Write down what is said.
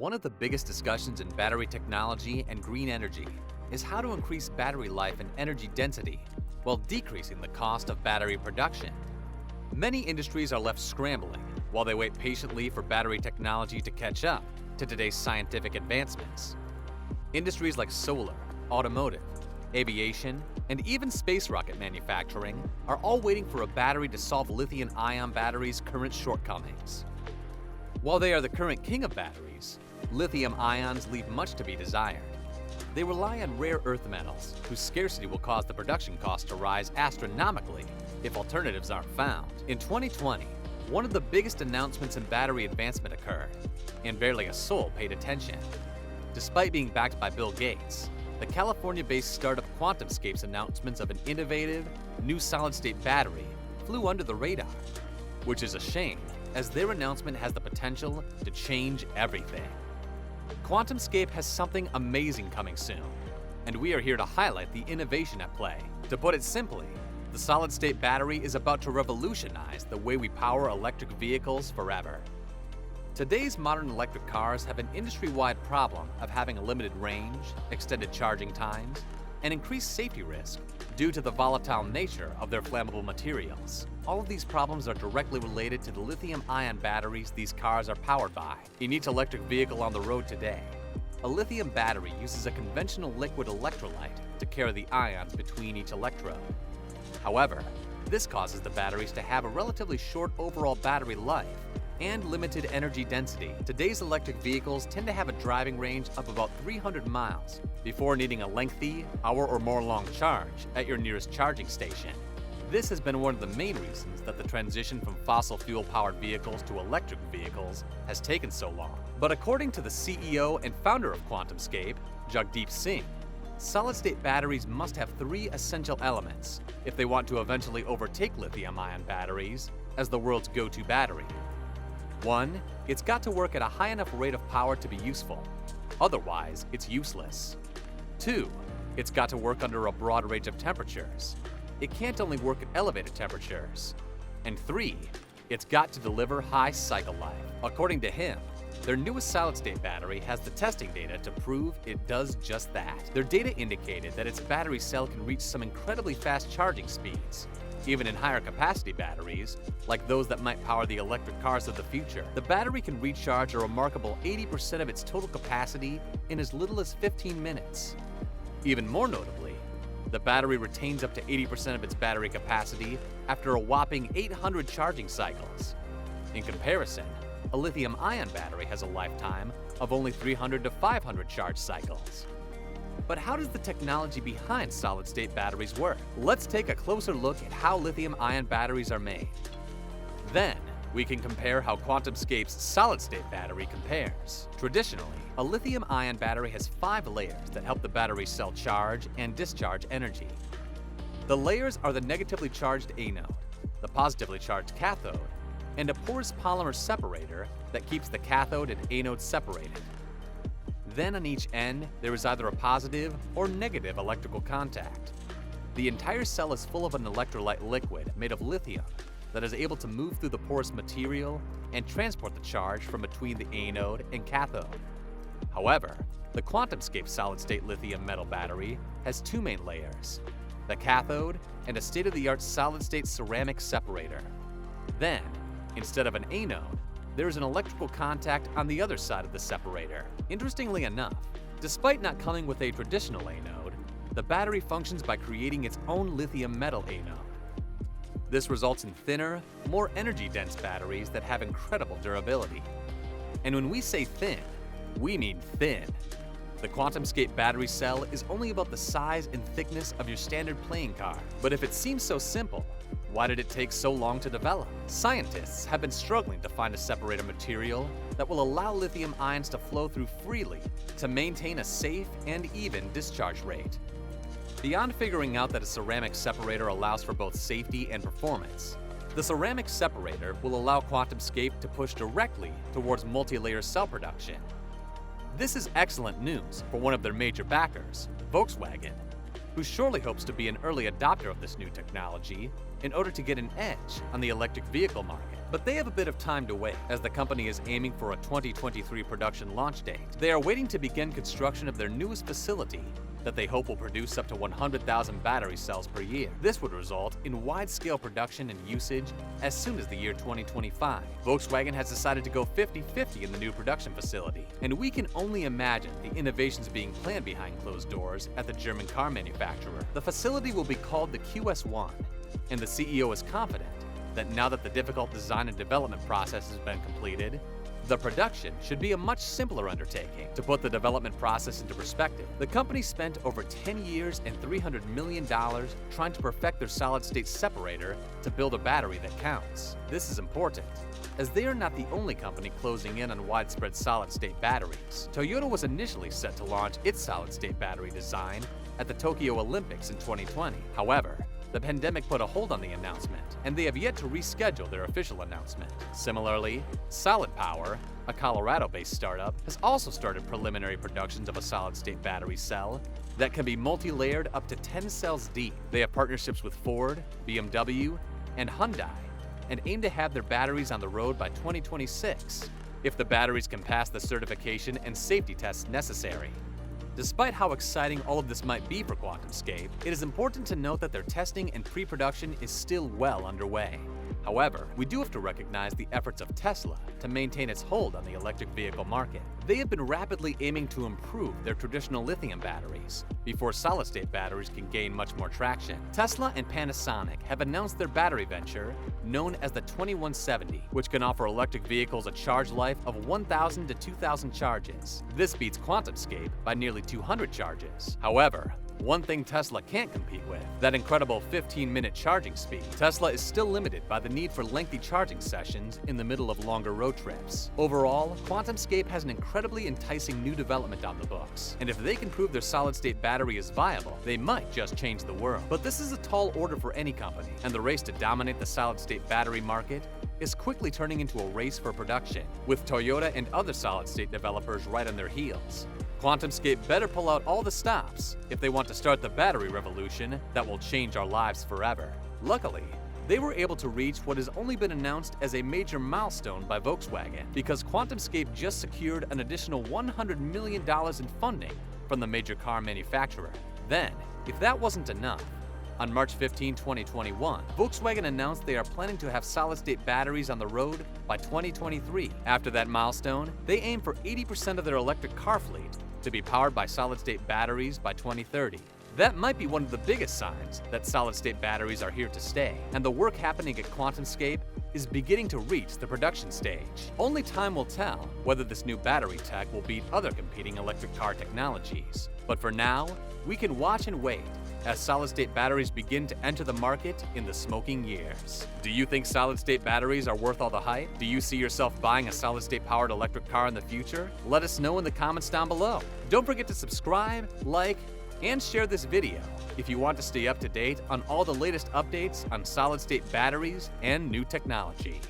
One of the biggest discussions in battery technology and green energy is how to increase battery life and energy density while decreasing the cost of battery production. Many industries are left scrambling while they wait patiently for battery technology to catch up to today's scientific advancements. Industries like solar, automotive, aviation, and even space rocket manufacturing are all waiting for a battery to solve lithium-ion batteries' current shortcomings. While they are the current king of batteries, lithium ions leave much to be desired. They rely on rare earth metals, whose scarcity will cause the production cost to rise astronomically if alternatives aren't found. In 2020, one of the biggest announcements in battery advancement occurred, and barely a soul paid attention. Despite being backed by Bill Gates, the California-based startup QuantumScape's announcements of an innovative, new solid-state battery flew under the radar, which is a shame, as their announcement has the potential to change everything. QuantumScape has something amazing coming soon, and we are here to highlight the innovation at play. To put it simply, the solid-state battery is about to revolutionize the way we power electric vehicles forever. Today's modern electric cars have an industry-wide problem of having a limited range, extended charging times, and increased safety risk due to the volatile nature of their flammable materials. All of these problems are directly related to the lithium-ion batteries these cars are powered by. In each electric vehicle on the road today, a lithium battery uses a conventional liquid electrolyte to carry the ions between each electrode. However, this causes the batteries to have a relatively short overall battery life and limited energy density. Today's electric vehicles tend to have a driving range of about 300 miles before needing a lengthy, hour or more long charge at your nearest charging station. This has been one of the main reasons that the transition from fossil fuel-powered vehicles to electric vehicles has taken so long. But according to the CEO and founder of QuantumScape, Jagdeep Singh, solid-state batteries must have three essential elements if they want to eventually overtake lithium-ion batteries as the world's go-to battery. 1. It's got to work at a high enough rate of power to be useful. Otherwise, it's useless. 2. It's got to work under a broad range of temperatures. It can't only work at elevated temperatures. And 3. It's got to deliver high cycle life. According to him, their newest solid-state battery has the testing data to prove it does just that. Their data indicated that its battery cell can reach some incredibly fast charging speeds, even in higher capacity batteries, like those that might power the electric cars of the future. The battery can recharge a remarkable 80% of its total capacity in as little as 15 minutes. Even more notably, the battery retains up to 80% of its battery capacity after a whopping 800 charging cycles. In comparison, a lithium-ion battery has a lifetime of only 300 to 500 charge cycles. But how does the technology behind solid-state batteries work? Let's take a closer look at how lithium-ion batteries are made. Then, we can compare how QuantumScape's solid-state battery compares. Traditionally, a lithium-ion battery has 5 layers that help the battery cell charge and discharge energy. The layers are the negatively charged anode, the positively charged cathode, and a porous polymer separator that keeps the cathode and anode separated. Then on each end, there is either a positive or negative electrical contact. The entire cell is full of an electrolyte liquid made of lithium that is able to move through the porous material and transport the charge from between the anode and cathode. However, the QuantumScape solid-state lithium metal battery has 2 main layers, the cathode and a state-of-the-art solid-state ceramic separator. Then, instead of an anode, there is an electrical contact on the other side of the separator. Interestingly enough, despite not coming with a traditional anode, the battery functions by creating its own lithium metal anode. This results in thinner, more energy-dense batteries that have incredible durability. And when we say thin, we mean thin. The QuantumScape battery cell is only about the size and thickness of your standard playing card. But if it seems so simple, why did it take so long to develop? Scientists have been struggling to find a separator material that will allow lithium ions to flow through freely to maintain a safe and even discharge rate. Beyond figuring out that a ceramic separator allows for both safety and performance, the ceramic separator will allow QuantumScape to push directly towards multi-layer cell production. This is excellent news for one of their major backers, Volkswagen, who surely hopes to be an early adopter of this new technology in order to get an edge on the electric vehicle market. But they have a bit of time to wait, as the company is aiming for a 2023 production launch date. They are waiting to begin construction of their newest facility that they hope will produce up to 100,000 battery cells per year. This would result in wide-scale production and usage as soon as the year 2025. Volkswagen has decided to go 50-50 in the new production facility, and we can only imagine the innovations being planned behind closed doors at the German car manufacturer. The facility will be called the QS1, and the CEO is confident that now that the difficult design and development process has been completed, the production should be a much simpler undertaking. To put the development process into perspective, the company spent over 10 years and $300 million trying to perfect their solid-state separator to build a battery that counts. This is important, as they are not the only company closing in on widespread solid-state batteries. Toyota was initially set to launch its solid-state battery design at the Tokyo Olympics in 2020. However, the pandemic put a hold on the announcement, and they have yet to reschedule their official announcement. Similarly, Solid Power, a Colorado-based startup, has also started preliminary productions of a solid-state battery cell that can be multi-layered up to 10 cells deep. They have partnerships with Ford, BMW, and Hyundai, and aim to have their batteries on the road by 2026, if the batteries can pass the certification and safety tests necessary. Despite how exciting all of this might be for QuantumScape, it is important to note that their testing and pre-production is still well underway. However, we do have to recognize the efforts of Tesla to maintain its hold on the electric vehicle market. They have been rapidly aiming to improve their traditional lithium batteries before solid-state batteries can gain much more traction. Tesla and Panasonic have announced their battery venture known as the 2170, which can offer electric vehicles a charge life of 1,000 to 2,000 charges. This beats QuantumScape by nearly 200 charges. However, one thing Tesla can't compete with, that incredible 15-minute charging speed. Tesla is still limited by the need for lengthy charging sessions in the middle of longer road trips. Overall, QuantumScape has an incredibly enticing new development on the books, and if they can prove their solid-state battery is viable, they might just change the world. But this is a tall order for any company, and the race to dominate the solid-state battery market is quickly turning into a race for production, with Toyota and other solid-state developers right on their heels. QuantumScape better pull out all the stops if they want to start the battery revolution that will change our lives forever. Luckily, they were able to reach what has only been announced as a major milestone by Volkswagen, because QuantumScape just secured an additional $100 million in funding from the major car manufacturer. Then, if that wasn't enough, on March 15, 2021, Volkswagen announced they are planning to have solid-state batteries on the road by 2023. After that milestone, they aim for 80% of their electric car fleet to be powered by solid-state batteries by 2030. That might be one of the biggest signs that solid-state batteries are here to stay, and the work happening at QuantumScape is beginning to reach the production stage. Only time will tell whether this new battery tech will beat other competing electric car technologies. But for now, we can watch and wait as solid-state batteries begin to enter the market in the smoking years. Do you think solid-state batteries are worth all the hype? Do you see yourself buying a solid-state powered electric car in the future? Let us know in the comments down below. Don't forget to subscribe, like, and share this video if you want to stay up to date on all the latest updates on solid-state batteries and new technology.